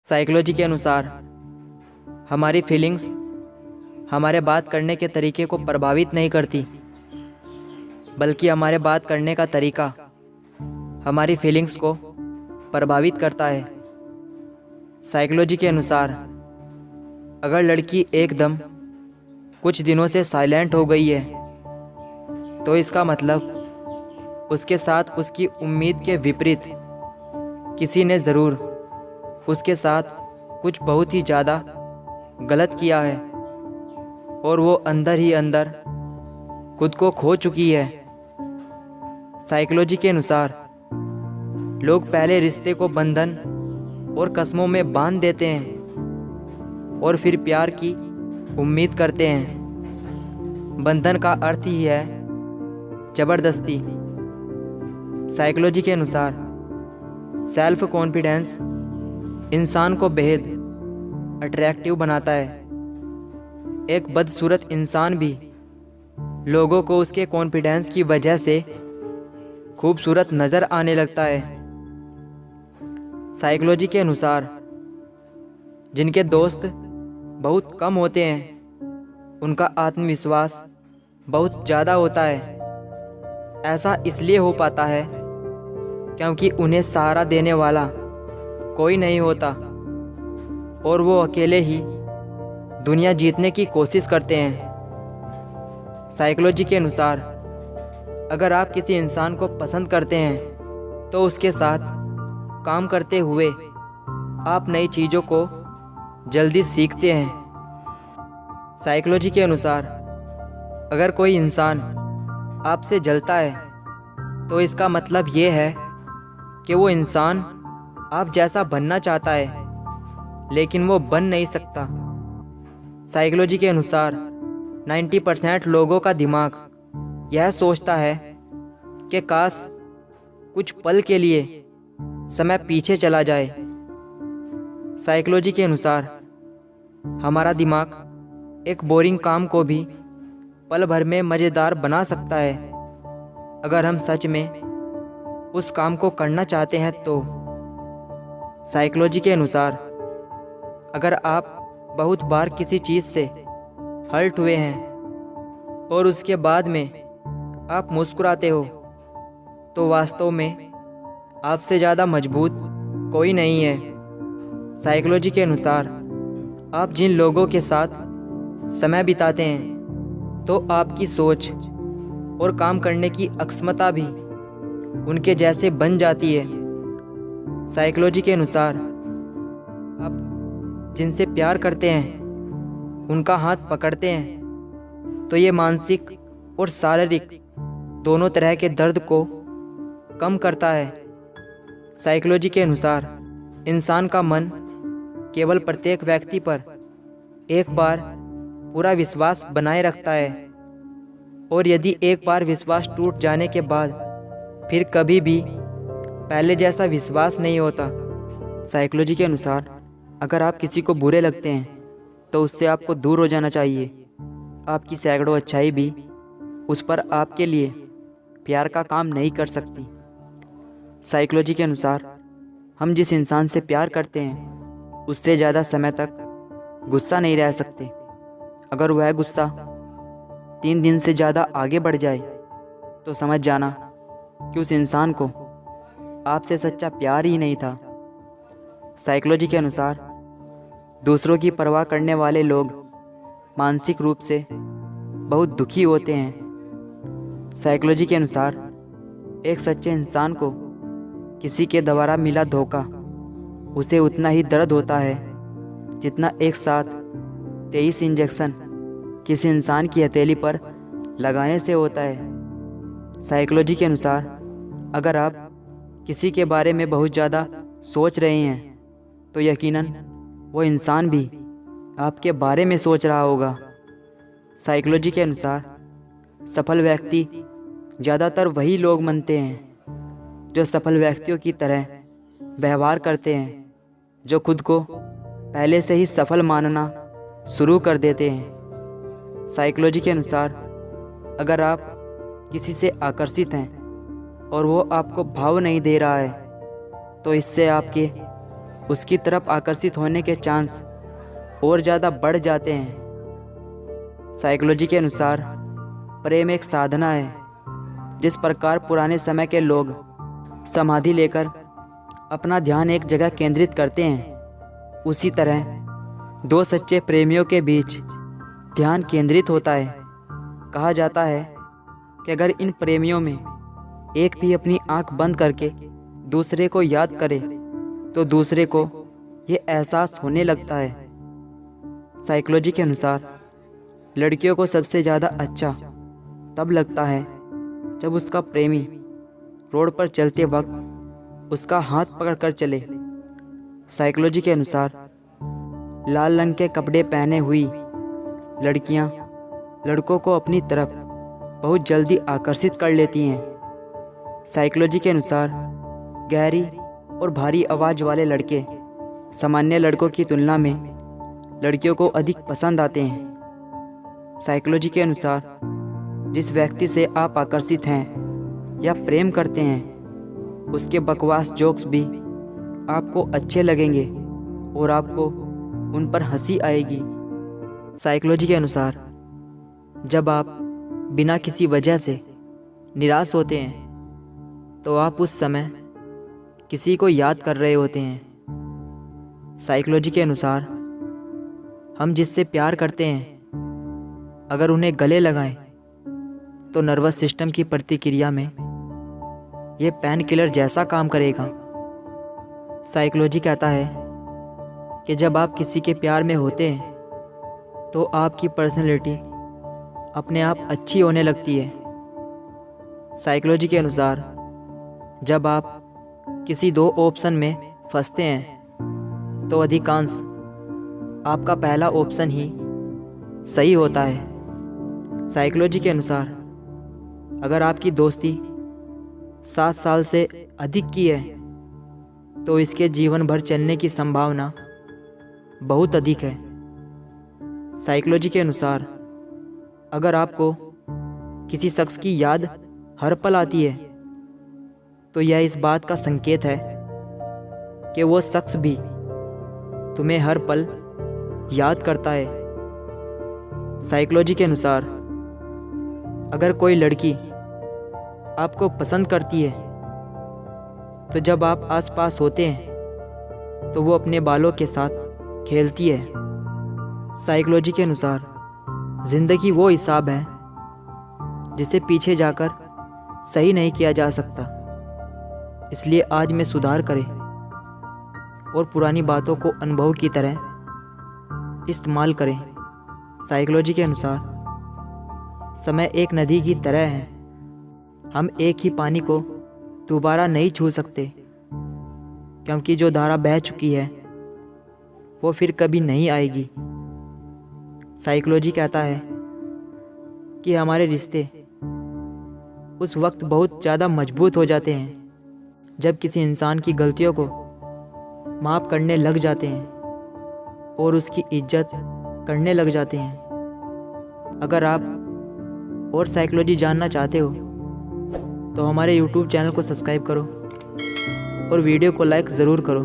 Psychology के अनुसार हमारी फीलिंग्स हमारे बात करने के तरीके को प्रभावित नहीं करती, बल्कि हमारे बात करने का तरीका हमारी फीलिंग्स को प्रभावित करता है। साइकोलॉजी के अनुसार अगर लड़की एकदम कुछ दिनों से साइलेंट हो गई है, तो इसका मतलब उसके साथ उसकी उम्मीद के विपरीत किसी ने ज़रूर उसके साथ कुछ बहुत ही ज़्यादा गलत किया है और वो अंदर ही अंदर खुद को खो चुकी है। साइकोलॉजी के अनुसार लोग पहले रिश्ते को बंधन और कसमों में बांध देते हैं और फिर प्यार की उम्मीद करते हैं। बंधन का अर्थ ही है ज़बरदस्ती। साइकोलॉजी के अनुसार सेल्फ कॉन्फिडेंस इंसान को बेहद अट्रैक्टिव बनाता है। एक बदसूरत इंसान भी लोगों को उसके कॉन्फिडेंस की वजह से खूबसूरत नज़र आने लगता है। साइकोलॉजी के अनुसार जिनके दोस्त बहुत कम होते हैं, उनका आत्मविश्वास बहुत ज़्यादा होता है। ऐसा इसलिए हो पाता है क्योंकि उन्हें सहारा देने वाला कोई नहीं होता और वो अकेले ही दुनिया जीतने की कोशिश करते हैं। साइकोलॉजी के अनुसार अगर आप किसी इंसान को पसंद करते हैं, तो उसके साथ काम करते हुए आप नई चीज़ों को जल्दी सीखते हैं। साइकोलॉजी के अनुसार अगर कोई इंसान आपसे जलता है, तो इसका मतलब ये है कि वो इंसान आप जैसा बनना चाहता है, लेकिन वो बन नहीं सकता। साइकोलॉजी के अनुसार 90% लोगों का दिमाग यह सोचता है कि काश कुछ पल के लिए समय पीछे चला जाए। साइकोलॉजी के अनुसार हमारा दिमाग एक बोरिंग काम को भी पल भर में मज़ेदार बना सकता है, अगर हम सच में उस काम को करना चाहते हैं तो। साइकोलॉजी के अनुसार अगर आप बहुत बार किसी चीज़ से हर्ट हुए हैं और उसके बाद में आप मुस्कुराते हो, तो वास्तव में आपसे ज़्यादा मजबूत कोई नहीं है। साइकोलॉजी के अनुसार आप जिन लोगों के साथ समय बिताते हैं, तो आपकी सोच और काम करने की अक्षमता भी उनके जैसे बन जाती है। साइकोलॉजी के अनुसार आप जिनसे प्यार करते हैं, उनका हाथ पकड़ते हैं, तो ये मानसिक और शारीरिक दोनों तरह के दर्द को कम करता है। साइकोलॉजी के अनुसार इंसान का मन केवल प्रत्येक व्यक्ति पर एक बार पूरा विश्वास बनाए रखता है, और यदि एक बार विश्वास टूट जाने के बाद फिर कभी भी पहले जैसा विश्वास नहीं होता। साइकोलॉजी के अनुसार अगर आप किसी को बुरे लगते हैं, तो उससे आपको दूर हो जाना चाहिए। आपकी सैकड़ों अच्छाई भी उस पर आपके लिए प्यार का काम नहीं कर सकती। साइकोलॉजी के अनुसार हम जिस इंसान से प्यार करते हैं, उससे ज़्यादा समय तक गुस्सा नहीं रह सकते। अगर वह गुस्सा 3 दिन से ज़्यादा आगे बढ़ जाए, तो समझ जाना कि उस इंसान को आपसे सच्चा प्यार ही नहीं था। साइकोलॉजी के अनुसार दूसरों की परवाह करने वाले लोग मानसिक रूप से बहुत दुखी होते हैं। साइकोलॉजी के अनुसार एक सच्चे इंसान को किसी के द्वारा मिला धोखा उसे उतना ही दर्द होता है जितना एक साथ 23 इंजेक्शन किसी इंसान की हथेली पर लगाने से होता है। साइकोलॉजी के अनुसार अगर आप किसी के बारे में बहुत ज़्यादा सोच रहे हैं, तो यकीनन वो इंसान भी आपके बारे में सोच रहा होगा। साइकोलॉजी के अनुसार सफल व्यक्ति ज़्यादातर वही लोग बनते हैं जो सफल व्यक्तियों की तरह व्यवहार करते हैं, जो खुद को पहले से ही सफल मानना शुरू कर देते हैं। साइकोलॉजी के अनुसार अगर आप किसी से आकर्षित हैं और वो आपको भाव नहीं दे रहा है, तो इससे आपके उसकी तरफ आकर्षित होने के चांस और ज़्यादा बढ़ जाते हैं। साइकोलॉजी के अनुसार प्रेम एक साधना है। जिस प्रकार पुराने समय के लोग समाधि लेकर अपना ध्यान एक जगह केंद्रित करते हैं, उसी तरह दो सच्चे प्रेमियों के बीच ध्यान केंद्रित होता है। कहा जाता है कि अगर इन प्रेमियों में एक भी अपनी आंख बंद करके दूसरे को याद करे तो दूसरे को ये एहसास होने लगता है। साइकोलॉजी के अनुसार लड़कियों को सबसे ज़्यादा अच्छा तब लगता है जब उसका प्रेमी रोड पर चलते वक्त उसका हाथ पकड़कर चले। साइकोलॉजी के अनुसार लाल रंग के कपड़े पहने हुई लड़कियां लड़कों को अपनी तरफ बहुत जल्दी आकर्षित कर लेती हैं। साइकोलॉजी के अनुसार गहरी और भारी आवाज़ वाले लड़के सामान्य लड़कों की तुलना में लड़कियों को अधिक पसंद आते हैं। साइकोलॉजी के अनुसार जिस व्यक्ति से आप आकर्षित हैं या प्रेम करते हैं, उसके बकवास जोक्स भी आपको अच्छे लगेंगे और आपको उन पर हंसी आएगी। साइकोलॉजी के अनुसार जब आप बिना किसी वजह से निराश होते हैं तो आप उस समय किसी को याद कर रहे होते हैं। साइकोलॉजी के अनुसार हम जिससे प्यार करते हैं अगर उन्हें गले लगाएं तो नर्वस सिस्टम की प्रतिक्रिया में ये पेन किलर जैसा काम करेगा। साइकोलॉजी कहता है कि जब आप किसी के प्यार में होते हैं तो आपकी पर्सनैलिटी अपने आप अच्छी होने लगती है। साइकोलॉजी के अनुसार जब आप किसी दो ऑप्शन में फंसते हैं तो अधिकांश आपका पहला ऑप्शन ही सही होता है। साइकोलॉजी के अनुसार अगर आपकी दोस्ती 7 साल से अधिक की है तो इसके जीवन भर चलने की संभावना बहुत अधिक है। साइकोलॉजी के अनुसार अगर आपको किसी शख्स की याद हर पल आती है तो यह इस बात का संकेत है कि वो शख्स भी तुम्हें हर पल याद करता है। साइकोलॉजी के अनुसार अगर कोई लड़की आपको पसंद करती है तो जब आप आसपास होते हैं तो वो अपने बालों के साथ खेलती है। साइकोलॉजी के अनुसार ज़िंदगी वो हिसाब है जिसे पीछे जाकर सही नहीं किया जा सकता, इसलिए आज में सुधार करें और पुरानी बातों को अनुभव की तरह इस्तेमाल करें। साइकोलॉजी के अनुसार समय एक नदी की तरह है। हम एक ही पानी को दोबारा नहीं छू सकते क्योंकि जो धारा बह चुकी है वो फिर कभी नहीं आएगी। साइकोलॉजी कहता है कि हमारे रिश्ते उस वक्त बहुत ज़्यादा मजबूत हो जाते हैं जब किसी इंसान की गलतियों को माफ़ करने लग जाते हैं और उसकी इज्जत करने लग जाते हैं। अगर आप और साइकोलॉजी जानना चाहते हो तो हमारे YouTube चैनल को सब्सक्राइब करो और वीडियो को लाइक ज़रूर करो।